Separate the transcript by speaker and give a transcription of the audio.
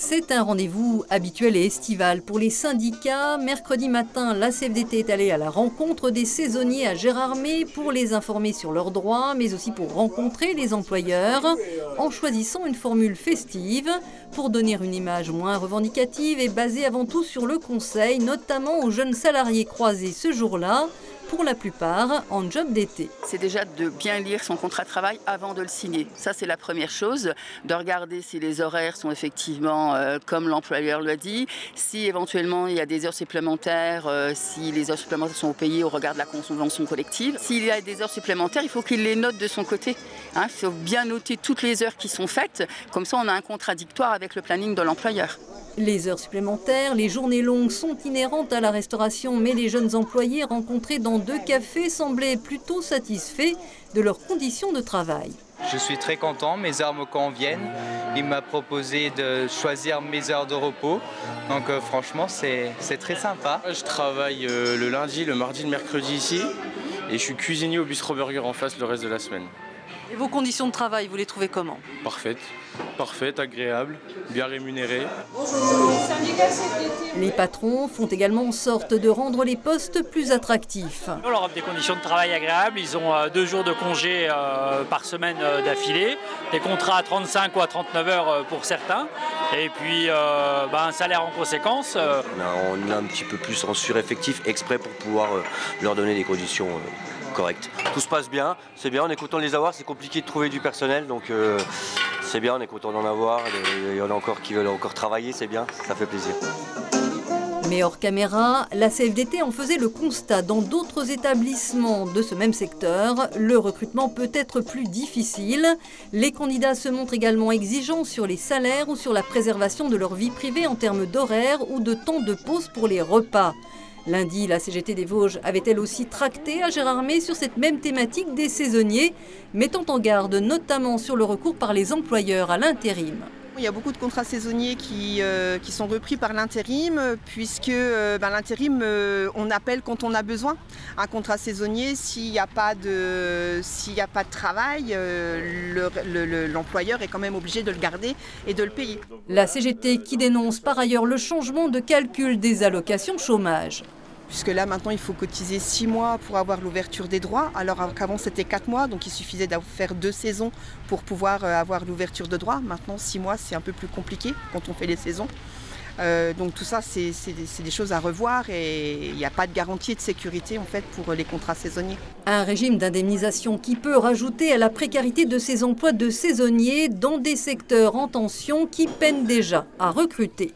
Speaker 1: C'est un rendez-vous habituel et estival pour les syndicats. Mercredi matin, la CFDT est allée à la rencontre des saisonniers à Gérardmer pour les informer sur leurs droits, mais aussi pour rencontrer les employeurs, en choisissant une formule festive pour donner une image moins revendicative et basée avant tout sur le conseil, notamment aux jeunes salariés croisés ce jour-là, pour la plupart en job d'été.
Speaker 2: C'est déjà de bien lire son contrat de travail avant de le signer. Ça, c'est la première chose, de regarder si les horaires sont effectivement comme l'employeur le dit, si éventuellement il y a des heures supplémentaires, si les heures supplémentaires sont payées au regard de la convention collective. S'il y a des heures supplémentaires, il faut qu'il les note de son côté. Il faut bien noter toutes les heures qui sont faites, comme ça on a un contradictoire avec le planning de l'employeur.
Speaker 1: Les heures supplémentaires, les journées longues sont inhérentes à la restauration, mais les jeunes employés rencontrés dans 2 cafés semblaient plutôt satisfaits de leurs conditions de travail.
Speaker 3: Je suis très content, mes heures me conviennent. Il m'a proposé de choisir mes heures de repos, donc franchement c'est très sympa.
Speaker 4: Je travaille le lundi, le mardi, le mercredi ici, et je suis cuisinier au Bistro Burger en face le reste de la semaine.
Speaker 1: Et vos conditions de travail, vous les trouvez comment?
Speaker 4: Parfaites, agréables, bien rémunérées.
Speaker 1: Les patrons font également en sorte de rendre les postes plus attractifs.
Speaker 5: On leur offre des conditions de travail agréables, ils ont 2 jours de congé par semaine d'affilée, des contrats à 35 ou à 39 heures pour certains, et puis un salaire en conséquence.
Speaker 6: On est un petit peu plus en sureffectif exprès pour pouvoir leur donner des conditions correctes. Tout se passe bien, c'est bien, on est content de les avoir, c'est compliqué de trouver du personnel, donc c'est bien, on est content d'en avoir, il y en a encore qui veulent encore travailler, c'est bien, ça fait plaisir.
Speaker 1: Mais hors caméra, la CFDT en faisait le constat dans d'autres établissements de ce même secteur. Le recrutement peut être plus difficile. Les candidats se montrent également exigeants sur les salaires ou sur la préservation de leur vie privée en termes d'horaire ou de temps de pause pour les repas. Lundi, la CGT des Vosges avait elle aussi tracté à Gérardmer sur cette même thématique des saisonniers, mettant en garde notamment sur le recours par les employeurs à l'intérim.
Speaker 7: Il y a beaucoup de contrats saisonniers qui sont repris par l'intérim, puisque l'intérim, on appelle quand on a besoin. Un contrat saisonnier, s'il n'y a pas de travail, l'employeur est quand même obligé de le garder et de le payer.
Speaker 1: La CGT qui dénonce par ailleurs le changement de calcul des allocations chômage.
Speaker 7: Puisque là, maintenant, il faut cotiser 6 mois pour avoir l'ouverture des droits, alors qu'avant, c'était 4 mois, donc il suffisait de faire 2 saisons pour pouvoir avoir l'ouverture de droits. Maintenant, 6 mois, c'est un peu plus compliqué quand on fait les saisons. Donc tout ça, c'est des choses à revoir et il n'y a pas de garantie de sécurité en fait pour les contrats saisonniers.
Speaker 1: Un régime d'indemnisation qui peut rajouter à la précarité de ces emplois de saisonniers dans des secteurs en tension qui peinent déjà à recruter.